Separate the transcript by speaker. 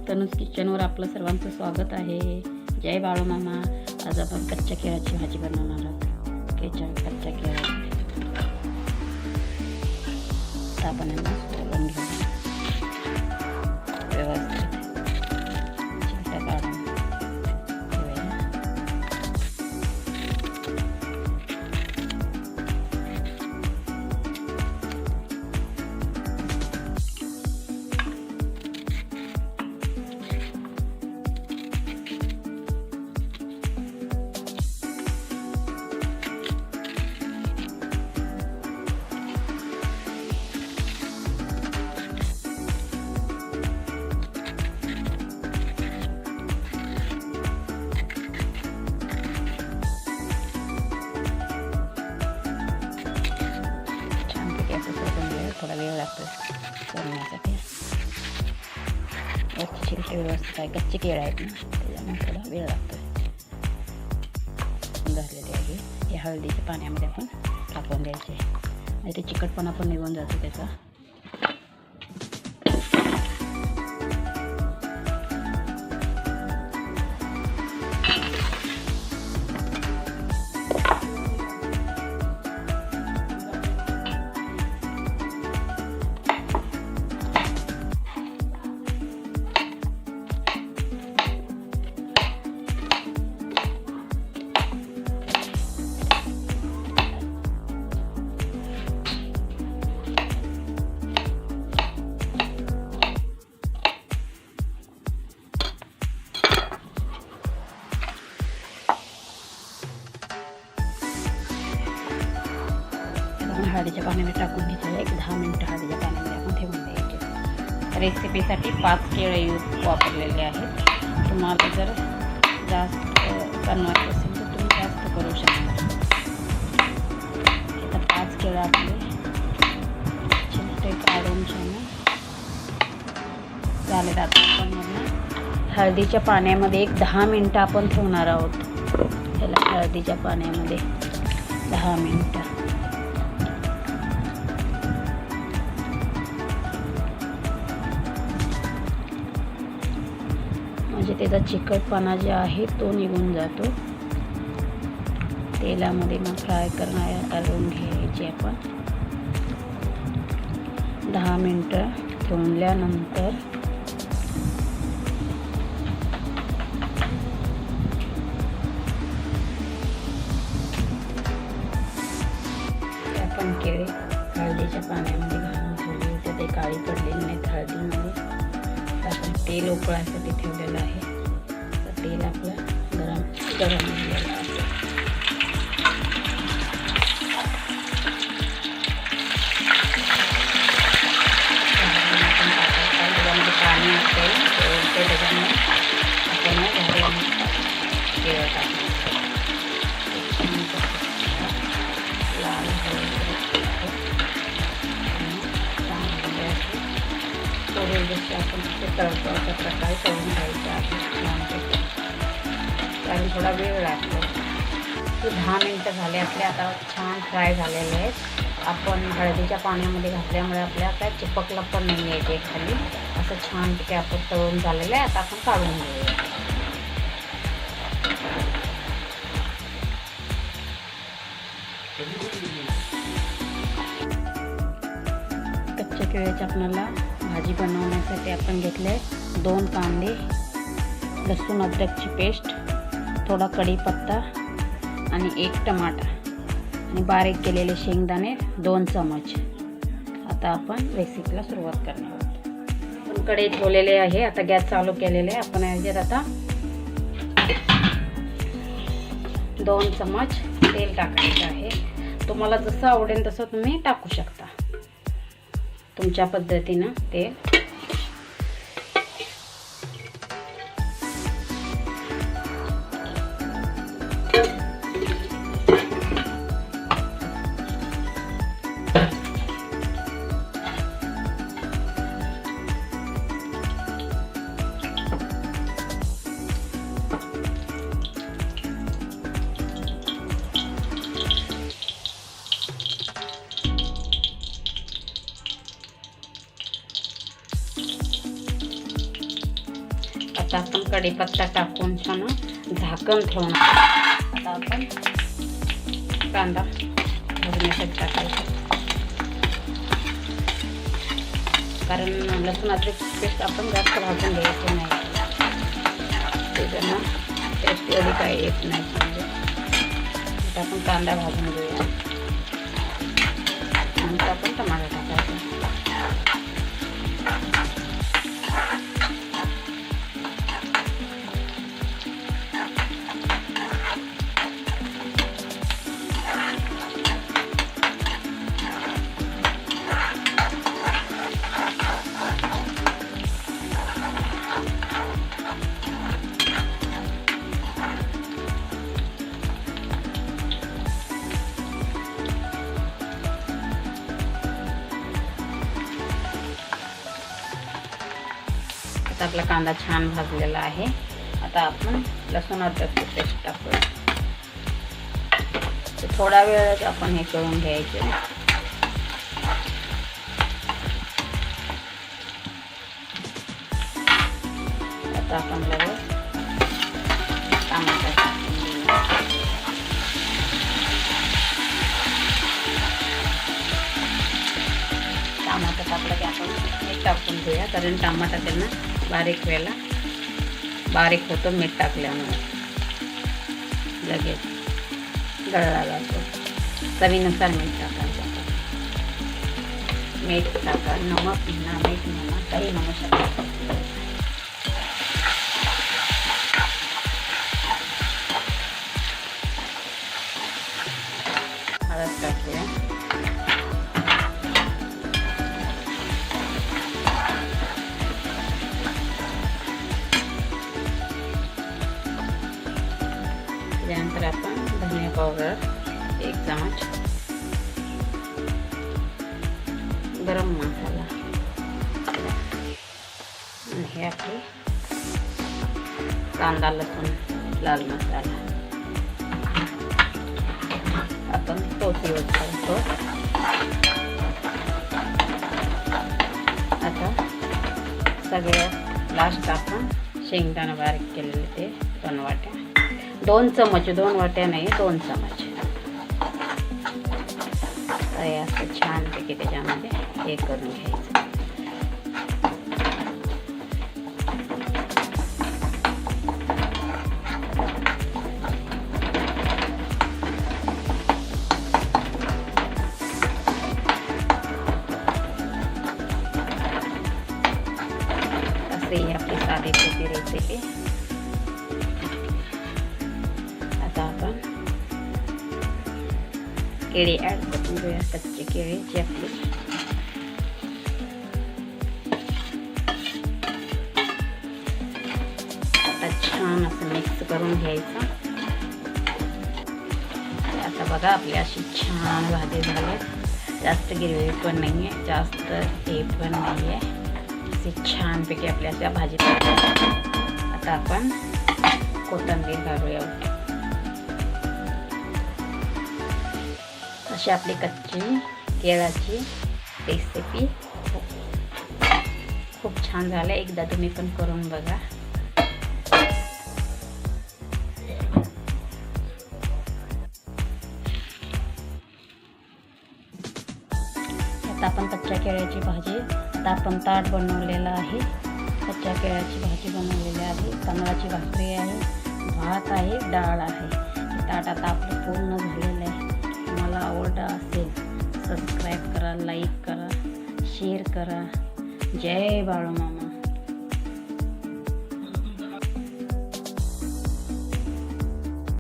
Speaker 1: तनुज किचनवर आपलं सर्वांचं स्वागत आहे. जय बाळू मामा. आज आपण कच्च्या केळाची भाजी बनवणार आहोत. कच्च्या केळाची आपण यांना सोलून घेऊ व्यवस्थित. चिमटा काढून घेऊया. थोडा वेळ लागतो करण्यासाठी. याची छिलटे व्यवस्थित आहे, कच्चे केळ आहेत ना, त्याच्यामुळे थोडा वेळ लागतो. झालेले आहे हे हळदीच्या पाण्यामध्ये आपण टाकून द्यायचे आणि ते चिकटपणा पण निघून जातो त्याचा. हळदीच्या पाण्यामध्ये टाकून घेतलेलं 10 मिनिटं हळदीच्या पाण्यामध्ये आपण ठेवून द्यायचे. रेसिपीसाठी 5 केळे वापरलेले आहेत. तुम्हाला जर जास्त बनवायचं असेल तर तुम्ही जास्त करू शकता. आता 5 केळं आपले छिलटे काढून झाले. आता आपण यांना हळदीच्या पाण्यामध्ये 10 मिनिटं आपण ठेवणार आहोत. त्याला हळदीच्या पाण्यामध्ये 10 मिनिटं. म्हणजे त्याचा चिकटपणा जे आहे तो निघून जातो. तेलामध्ये मग फ्राय करून घ्यायची आपण. 10 मिनिटं ठेवल्यानंतर आपण केळी हळदीच्या पाण्यामध्ये घालून ठेवले होते. ते काळी पडलेली नाहीत हळदीमध्ये. आपण तेल उकळायसाठी ठेवलेलं आहे. तर तेल आपलं गरम झालेलं आहे. त्याच्यामध्ये पाणी असेल ते त्याच्यामुळे आपण केळं टाकतो. लाल थोडे जसे आपण ते तळतो अशा प्रकारे तळून घ्यायचे आहे. कारण थोडा वेळ लागतो. ते 10 मिनिटं झाले आपले. आता छान फ्राय झालेले आहेत. आपण हळदीच्या पाण्यामध्ये घातल्यामुळे आपल्या काय चिपकला पण नाही आहे ते खाली. असं छान तिथे आपण तळून झालेलं आहे. आता आपण काढून घेऊया. कच्च्या केळ्याची आपल्याला भाजी बनवण्यासाठी आपण घेतले 2 कांदे, लसूण अद्रकची पेस्ट, थोडा कढीपत्ता आणि 1 टमाटा आणि बारीक केलेले शेंगदाणे 2 चमच. आता आपण रेसिपीला सुरुवात करणार आहोत. आपण कढई ठेवलेले आहे. आता गॅस चालू केलेले आहे. आपण याच्यात आता 2 चमच तेल टाकायचं आहे. तुम्हाला जसं आवडेल तसं तुम्ही टाकू शकता तुमच्या पद्धतीनं तेल. आता आपण कढीपत्ता टाकून छान झाकण ठेवणार. आता आपण कांदा भाजण्यासाठी टाकायचा, कारण लसूण अद्रकची पेस्ट आपण जास्त भाजून घ्यायची नाही, त्याच्यानं टेस्ट एवढी काही येत नाही. आता आपण कांदा भाजून घेऊया, नंतर आपण टमाटर टाकायचा. आता आपला कांदा छान भाजलेला आहे. आता आपण लसूण अद्रकची पेस्ट टाकूया. थोडा वेळ आपण हे करून घ्यायचे. आता आपण लगेच टमाटर टाकलं की आपण मीठ टाकून घेऊया, कारण टमाटा त्यांना बारीक होतो मीठ टाकल्यामुळे, लगेच गळला जातो. चवीनुसार मीठ टाकायचं. मीठ टाका, नमक म्हणा, मीठ म्हणा, काही म्हणू शकता. हळद टाकूया. त्यानंतर आपण धनिया पावडर 1 चमच, गरम मसाला, आणि हे आपले कांदा लसूण लाल मसाला आपण तोच यूज करतो. आता सगळ्यात लास्ट आपण शेंगदाणा बारीक केलेले ते 2 वाट्या, 2 चमच, 2 वाट्या नाही, 2 चमच. हे असं छानपैकी त्याच्यामध्ये हे करून घ्यायचं. असे ही आपली साधी सोपी रेसिपी. आता आपण केळी ॲड करून घेऊया, कच्ची केळीची आपली. आता छान असं मिक्स करून घ्यायचं. आता बघा आपली अशी छान भाजी झाली. जास्त गिरवी पण नाही आहे, जास्त हे पण नाही आहे, अशी छानपैकी आपल्या अशा भाजी. आता आपण कोथिंबीर घालूया. अशी आपली कच्ची केळाची रेसिपी खूप छान झालं. एकदा तुम्ही पण करून बघा. आता आपण कच्च्या केळ्याची भाजी, आता आपण ताट बनवलेलं आहे. कच्च्या केळ्याची भाजी बनवलेली आहे, तांदळाची भाकरी आहे, भात आहे, डाळ आहे. ताट आता आपलं पूर्ण झालेलं आहे. मला आवडलं असेल सबस्क्राईब करा, लाईक करा, शेअर करा. जय बाळूमामा.